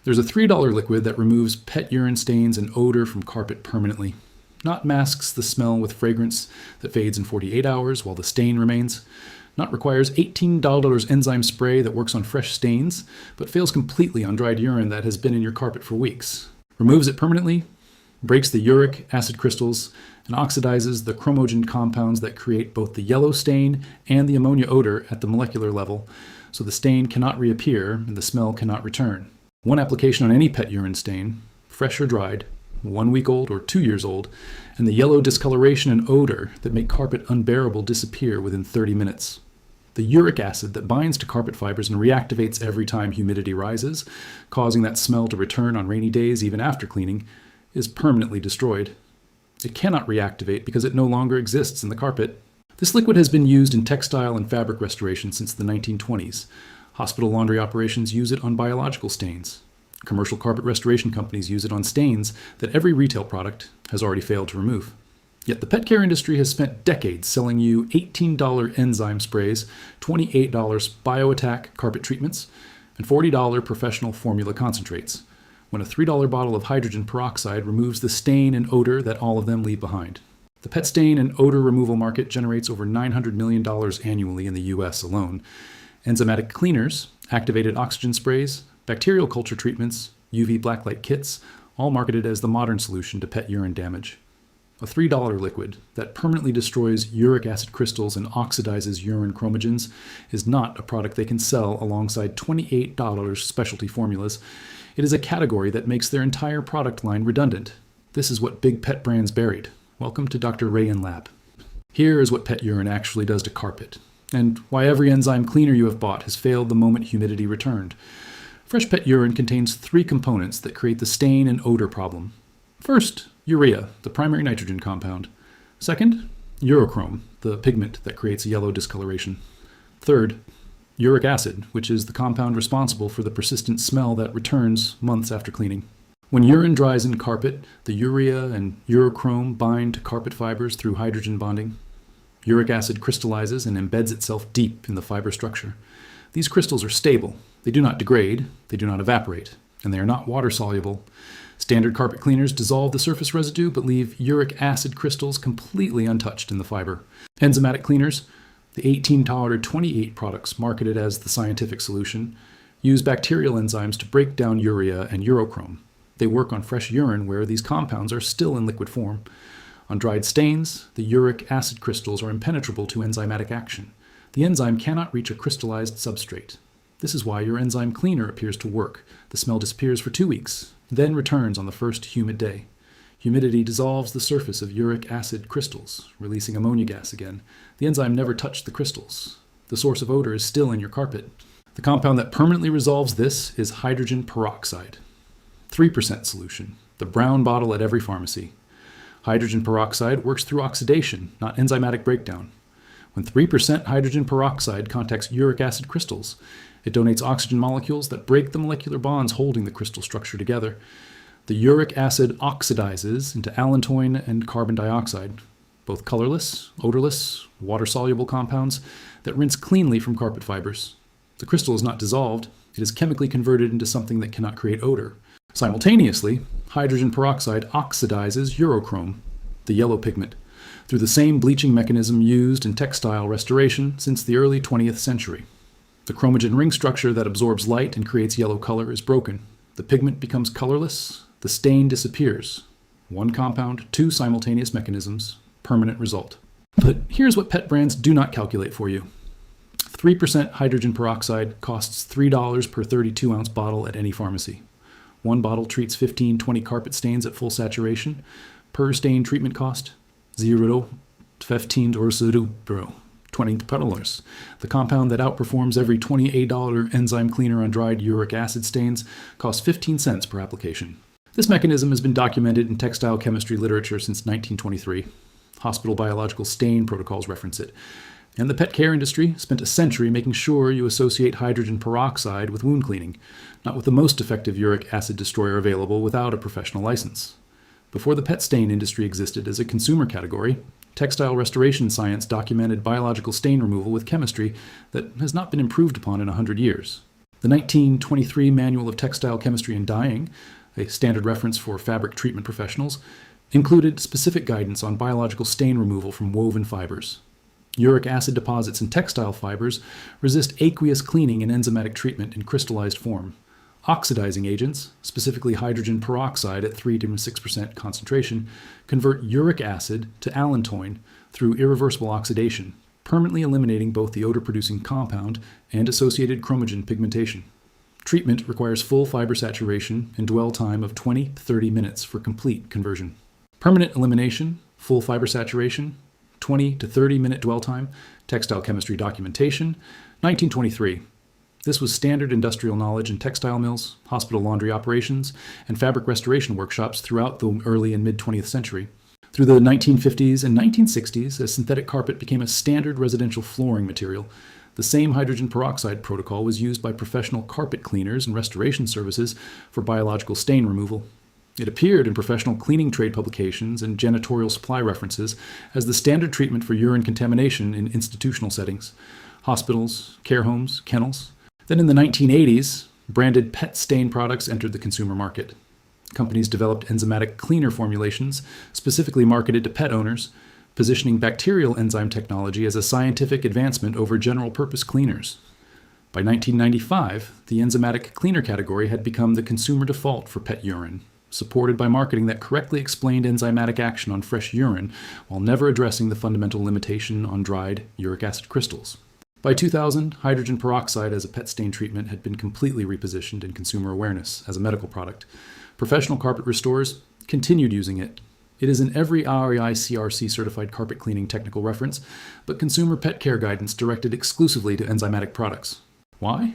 There's a $3 liquid that removes pet urine stains and odor from carpet permanently. Not masks the smell with fragrance that fades in 48 hours while the stain remains. Not requires $18 enzyme spray that works on fresh stains, but fails completely on dried urine that has been in your carpet for weeks. Removes it permanently, breaks the uric acid crystals, and oxidizes the chromogen compounds that create both the yellow stain and the ammonia odor at the molecular level, so the stain cannot reappear and the smell cannot return. One application on any pet urine stain, fresh or dried, 1 week old or 2 years old, and the yellow discoloration and odor that make carpet unbearable disappear within 30 minutes. The uric acid that binds to carpet fibers and reactivates every time humidity rises, causing that smell to return on rainy days even after cleaning, is permanently destroyed. It cannot reactivate because it no longer exists in the carpet. This liquid has been used in textile and fabric restoration since the 1920s. Hospital laundry operations use it on biological stains. Commercial carpet restoration companies use it on stains that every retail product has already failed to remove. Yet the pet care industry has spent decades selling you $18 enzyme sprays, $28 BioAttack carpet treatments, and $40 professional formula concentrates, when a $3 bottle of hydrogen peroxide removes the stain and odor that all of them leave behind. The pet stain and odor removal market generates over $900 million annually in the US alone. Enzymatic cleaners, activated oxygen sprays, bacterial culture treatments, UV blacklight kits, all marketed as the modern solution to pet urine damage. A $3 liquid that permanently destroys uric acid crystals and oxidizes urine chromogens is not a product they can sell alongside $28 specialty formulas. It is a category that makes their entire product line redundant. This is what big pet brands buried. Welcome to Dr. Rayan Lab. Here is what pet urine actually does to carpet, and why every enzyme cleaner you have bought has failed the moment humidity returned. Fresh pet urine contains 3 components that create the stain and odor problem. First, urea, the primary nitrogen compound. Second, urochrome, the pigment that creates yellow discoloration. Third, uric acid, which is the compound responsible for the persistent smell that returns months after cleaning. When urine dries in carpet, the urea and urochrome bind to carpet fibers through hydrogen bonding. Uric acid crystallizes and embeds itself deep in the fiber structure. These crystals are stable. They do not degrade, they do not evaporate, and they are not water-soluble. Standard carpet cleaners dissolve the surface residue but leave uric acid crystals completely untouched in the fiber. Enzymatic cleaners, the 18 or 28 products marketed as the scientific solution, use bacterial enzymes to break down urea and urochrome. They work on fresh urine where these compounds are still in liquid form. On dried stains, the uric acid crystals are impenetrable to enzymatic action. The enzyme cannot reach a crystallized substrate. This is why your enzyme cleaner appears to work. The smell disappears for 2 weeks, then returns on the first humid day. Humidity dissolves the surface of uric acid crystals, releasing ammonia gas again. The enzyme never touched the crystals. The source of odor is still in your carpet. The compound that permanently resolves this is hydrogen peroxide. 3% solution, the brown bottle at every pharmacy. Hydrogen peroxide works through oxidation, not enzymatic breakdown. When 3% hydrogen peroxide contacts uric acid crystals, it donates oxygen molecules that break the molecular bonds holding the crystal structure together. The uric acid oxidizes into allantoin and carbon dioxide, both colorless, odorless, water-soluble compounds that rinse cleanly from carpet fibers. The crystal is not dissolved, it is chemically converted into something that cannot create odor. Simultaneously, hydrogen peroxide oxidizes urochrome, the yellow pigment, through the same bleaching mechanism used in textile restoration since the early 20th century. The chromogen ring structure that absorbs light and creates yellow color is broken. The pigment becomes colorless, the stain disappears. 1 compound, 2 simultaneous mechanisms, permanent result. But here's what pet brands do not calculate for you. 3% hydrogen peroxide costs $3 per 32-ounce bottle at any pharmacy. 1 bottle treats 15-20 carpet stains at full saturation. Per stain treatment cost, $0 to $15 $20. The compound that outperforms every $28 enzyme cleaner on dried uric acid stains costs 15 cents per application. This mechanism has been documented in textile chemistry literature since 1923. Hospital biological stain protocols reference it. And the pet care industry spent a century making sure you associate hydrogen peroxide with wound cleaning, not with the most effective uric acid destroyer available without a professional license. Before the pet stain industry existed as a consumer category, textile restoration science documented biological stain removal with chemistry that has not been improved upon in 100 years. The 1923 Manual of Textile Chemistry and Dyeing, a standard reference for fabric treatment professionals, included specific guidance on biological stain removal from woven fibers. Uric acid deposits in textile fibers resist aqueous cleaning and enzymatic treatment in crystallized form. Oxidizing agents, specifically hydrogen peroxide at 3 to 6% concentration, convert uric acid to allantoin through irreversible oxidation, permanently eliminating both the odor-producing compound and associated chromogen pigmentation. Treatment requires full fiber saturation and dwell time of 20 to 30 minutes for complete conversion. Permanent elimination, full fiber saturation, 20 to 30 minute dwell time, textile chemistry documentation, 1923. This was standard industrial knowledge in textile mills, hospital laundry operations, and fabric restoration workshops throughout the early and mid-20th century. Through the 1950s and 1960s, as synthetic carpet became a standard residential flooring material, the same hydrogen peroxide protocol was used by professional carpet cleaners and restoration services for biological stain removal. It appeared in professional cleaning trade publications and janitorial supply references as the standard treatment for urine contamination in institutional settings, hospitals, care homes, kennels. Then in the 1980s, branded pet stain products entered the consumer market. Companies developed enzymatic cleaner formulations specifically marketed to pet owners, positioning bacterial enzyme technology as a scientific advancement over general-purpose cleaners. By 1995, the enzymatic cleaner category had become the consumer default for pet urine, supported by marketing that correctly explained enzymatic action on fresh urine while never addressing the fundamental limitation on dried uric acid crystals. By 2000, hydrogen peroxide as a pet stain treatment had been completely repositioned in consumer awareness as a medical product. Professional carpet restorers continued using it. It is in every REI CRC certified carpet cleaning technical reference, but consumer pet care guidance directed exclusively to enzymatic products. Why?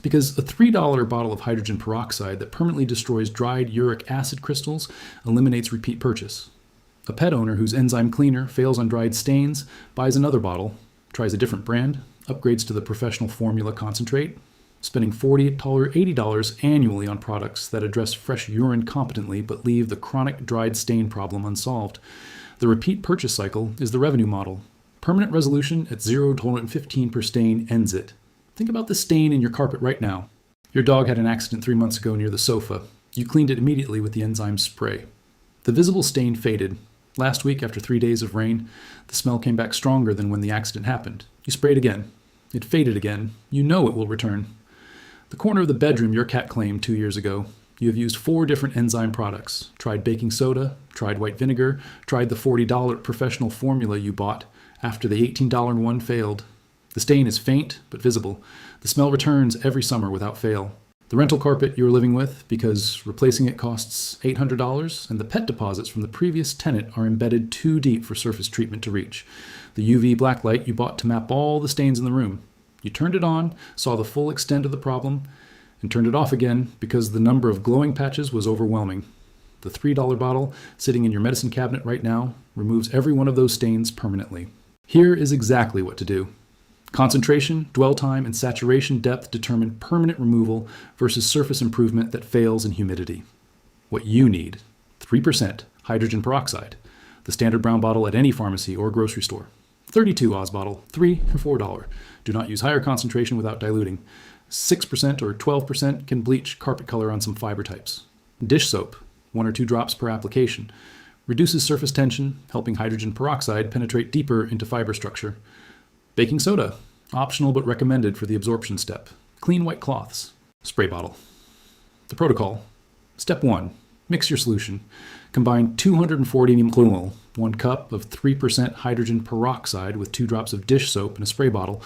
Because a $3 bottle of hydrogen peroxide that permanently destroys dried uric acid crystals eliminates repeat purchase. A pet owner whose enzyme cleaner fails on dried stains buys another bottle, tries a different brand, upgrades to the professional formula concentrate, spending $40 or $80 annually on products that address fresh urine competently but leave the chronic dried stain problem unsolved. The repeat purchase cycle is the revenue model. Permanent resolution at 0 to 115 per stain ends it. Think about the stain in your carpet right now. Your dog had an accident 3 months ago near the sofa. You cleaned it immediately with the enzyme spray. The visible stain faded. Last week, after 3 days of rain, the smell came back stronger than when the accident happened. You sprayed again. It faded again. You know it will return. The corner of the bedroom your cat claimed 2 years ago. You have used 4 different enzyme products. Tried baking soda, tried white vinegar, tried the $40 professional formula you bought after the $18 one failed. The stain is faint but visible. The smell returns every summer without fail. The rental carpet you are living with, because replacing it costs $800, and the pet deposits from the previous tenant are embedded too deep for surface treatment to reach. The UV blacklight you bought to map all the stains in the room. You turned it on, saw the full extent of the problem, and turned it off again because the number of glowing patches was overwhelming. The $3 bottle sitting in your medicine cabinet right now removes every one of those stains permanently. Here is exactly what to do. Concentration, dwell time, and saturation depth determine permanent removal versus surface improvement that fails in humidity. What you need, 3% hydrogen peroxide, the standard brown bottle at any pharmacy or grocery store. 32 Oz bottle, $3 or $4. Do not use higher concentration without diluting. 6% or 12% can bleach carpet color on some fiber types. Dish soap, 1 or 2 drops per application. Reduces surface tension, helping hydrogen peroxide penetrate deeper into fiber structure. Baking soda, optional but recommended for the absorption step. Clean white cloths. Spray bottle. The protocol. Step 1. Mix your solution. Combine 240 ml, 1 cup of 3% hydrogen peroxide with 2 drops of dish soap in a spray bottle.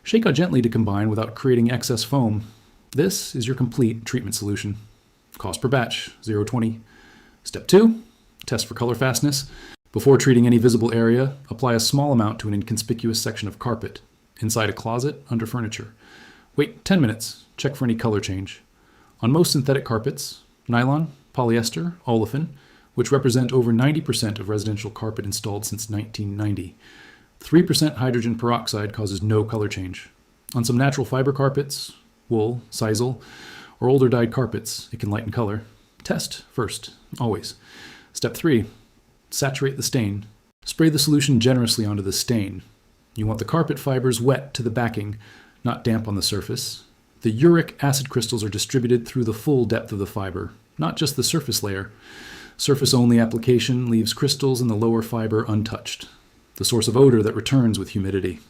Shake out gently to combine without creating excess foam. This is your complete treatment solution. Cost per batch, $0.20. Step 2. Test for color fastness. Before treating any visible area, apply a small amount to an inconspicuous section of carpet, inside a closet, under furniture. Wait 10 minutes, check for any color change. On most synthetic carpets, nylon, polyester, olefin, which represent over 90% of residential carpet installed since 1990, 3% hydrogen peroxide causes no color change. On some natural fiber carpets, wool, sisal, or older dyed carpets, it can lighten color. Test first, always. Step 3. Saturate the stain. Spray the solution generously onto the stain. You want the carpet fibers wet to the backing, not damp on the surface. The uric acid crystals are distributed through the full depth of the fiber, not just the surface layer. Surface-only application leaves crystals in the lower fiber untouched, the source of odor that returns with humidity.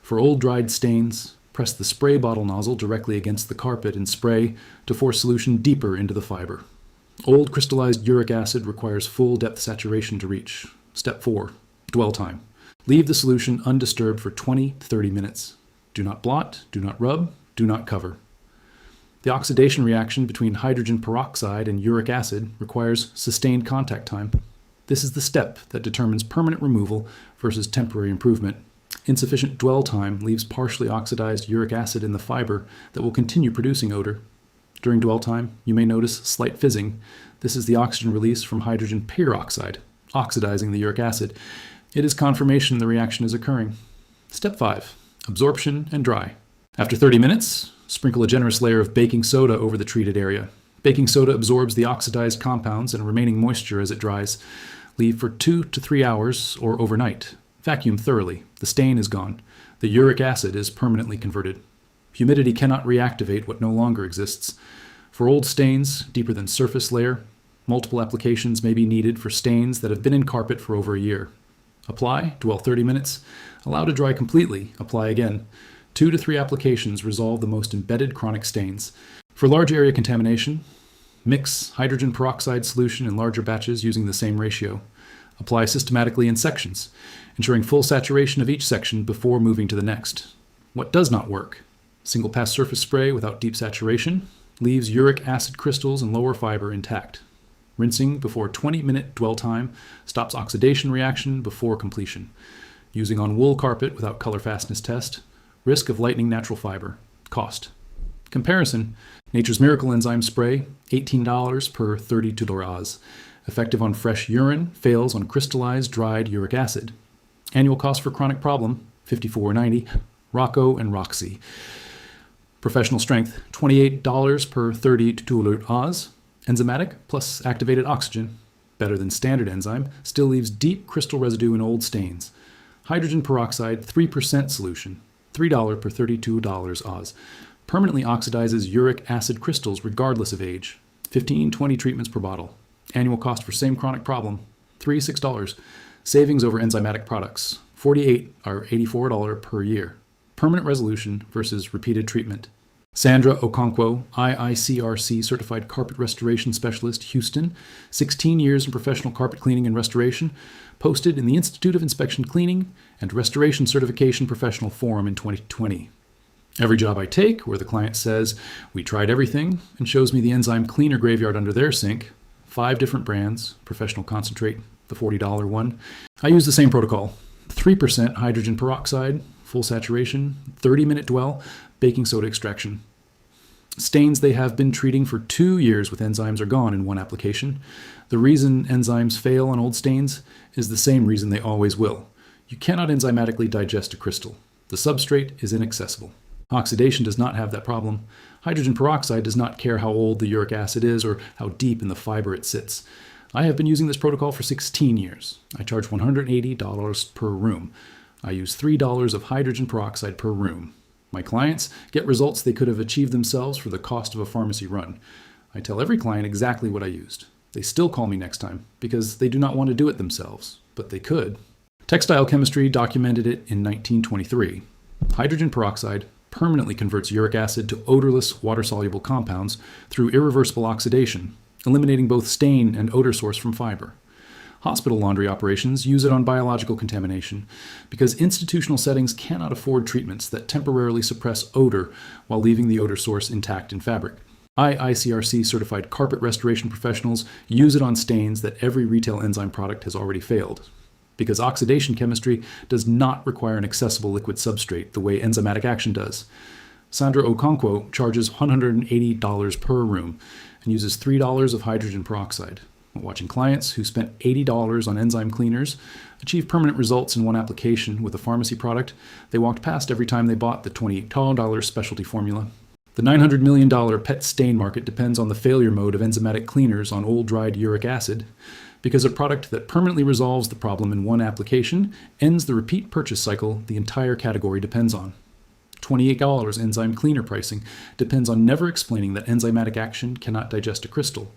For old dried stains, press the spray bottle nozzle directly against the carpet and spray to force solution deeper into the fiber. Old crystallized uric acid requires full depth saturation to reach. Step 4. Dwell time. Leave the solution undisturbed for 20 to 30 minutes. Do not blot, do not rub, do not cover. The oxidation reaction between hydrogen peroxide and uric acid requires sustained contact time. This is the step that determines permanent removal versus temporary improvement. Insufficient dwell time leaves partially oxidized uric acid in the fiber that will continue producing odor. During dwell time, you may notice slight fizzing. This is the oxygen release from hydrogen peroxide, oxidizing the uric acid. It is confirmation the reaction is occurring. Step 5. Absorption and dry. After 30 minutes, sprinkle a generous layer of baking soda over the treated area. Baking soda absorbs the oxidized compounds and remaining moisture as it dries. Leave for 2 to 3 hours or overnight. Vacuum thoroughly. The stain is gone. The uric acid is permanently converted. Humidity cannot reactivate what no longer exists. For old stains, deeper than surface layer, multiple applications may be needed for stains that have been in carpet for over a year. Apply, dwell 30 minutes, allow to dry completely, apply again. 2 to 3 applications resolve the most embedded chronic stains. For large area contamination, mix hydrogen peroxide solution in larger batches using the same ratio. Apply systematically in sections, ensuring full saturation of each section before moving to the next. What does not work? Single pass surface spray without deep saturation leaves uric acid crystals and lower fiber intact. Rinsing before 20-minute dwell time stops oxidation reaction before completion. Using on wool carpet without color fastness test. Risk of lightening natural fiber. Cost. Comparison. Nature's Miracle Enzyme Spray, $18 per 30 deodorizers. Effective on fresh urine, fails on crystallized dried uric acid. Annual cost for chronic problem, $54.90. Rocco and Roxy. Professional strength, $28 per 30 deodorizers. Enzymatic plus activated oxygen. Better than standard enzyme. Still leaves deep crystal residue in old stains. Hydrogen peroxide, 3% solution. $3 per 32 Oz. Permanently oxidizes uric acid crystals regardless of age. 15-20 treatments per bottle. Annual cost for same chronic problem, $6. Savings over enzymatic products, $48 or $84 per year. Permanent resolution versus repeated treatment. Sandra Okonkwo, IICRC Certified Carpet Restoration Specialist, Houston, 16 years in professional carpet cleaning and restoration, posted in the Institute of Inspection Cleaning and Restoration Certification Professional Forum in 2020. Every job I take where the client says, we tried everything, and shows me the enzyme cleaner graveyard under their sink, 5 different brands, professional concentrate, the $40 one, I use the same protocol. 3% hydrogen peroxide, full saturation, 30-minute dwell, baking soda extraction. Stains they have been treating for 2 years with enzymes are gone in one application. The reason enzymes fail on old stains is the same reason they always will. You cannot enzymatically digest a crystal. The substrate is inaccessible. Oxidation does not have that problem. Hydrogen peroxide does not care how old the uric acid is or how deep in the fiber it sits. I have been using this protocol for 16 years. I charge $180 per room. I use $3 of hydrogen peroxide per room. My clients get results they could have achieved themselves for the cost of a pharmacy run. I tell every client exactly what I used. They still call me next time because they do not want to do it themselves, but they could. Textile chemistry documented it in 1923. Hydrogen peroxide permanently converts uric acid to odorless, water-soluble compounds through irreversible oxidation, eliminating both stain and odor source from fiber. Hospital laundry operations use it on biological contamination because institutional settings cannot afford treatments that temporarily suppress odor while leaving the odor source intact in fabric. IICRC certified carpet restoration professionals use it on stains that every retail enzyme product has already failed. Because oxidation chemistry does not require an accessible liquid substrate the way enzymatic action does. Sandra Okonkwo charges $180 per room and uses $3 of hydrogen peroxide. Watching clients who spent $80 on enzyme cleaners achieve permanent results in one application with a pharmacy product they walked past every time they bought the $28 specialty formula. The $900 million pet stain market depends on the failure mode of enzymatic cleaners on old dried uric acid, because a product that permanently resolves the problem in one application ends the repeat purchase cycle the entire category depends on. $28 enzyme cleaner pricing depends on never explaining that enzymatic action cannot digest a crystal,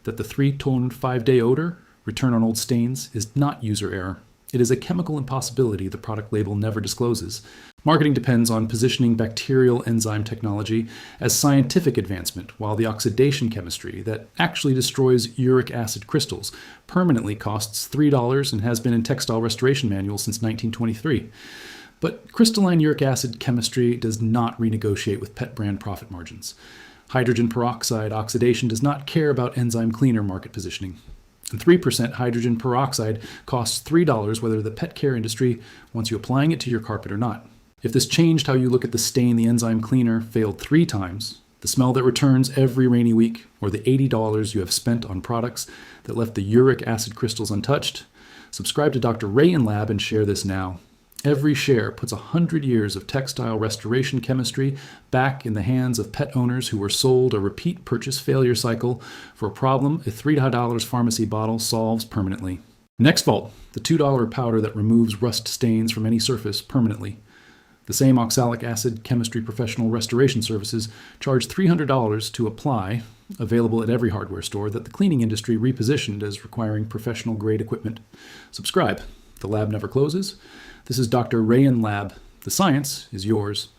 that the 3-tone 5-day odor, return on old stains, is not user error. It is a chemical impossibility the product label never discloses. Marketing depends on positioning bacterial enzyme technology as scientific advancement, while the oxidation chemistry that actually destroys uric acid crystals permanently costs $3 and has been in textile restoration manuals since 1923. But crystalline uric acid chemistry does not renegotiate with pet brand profit margins. Hydrogen peroxide oxidation does not care about enzyme cleaner market positioning. And 3% hydrogen peroxide costs $3 whether the pet care industry wants you applying it to your carpet or not. If this changed how you look at the stain the enzyme cleaner failed 3 times, the smell that returns every rainy week, or the $80 you have spent on products that left the uric acid crystals untouched, subscribe to Dr. Ray and Lab and share this now. Every share puts 100 years of textile restoration chemistry back in the hands of pet owners who were sold a repeat purchase failure cycle for a problem a $3 pharmacy bottle solves permanently. Next Vault, the $2 powder that removes rust stains from any surface permanently. The same oxalic acid chemistry professional restoration services charge $300 to apply, available at every hardware store that the cleaning industry repositioned as requiring professional grade equipment. Subscribe. The lab never closes. This is Dr. Ray and Lab. The science is yours.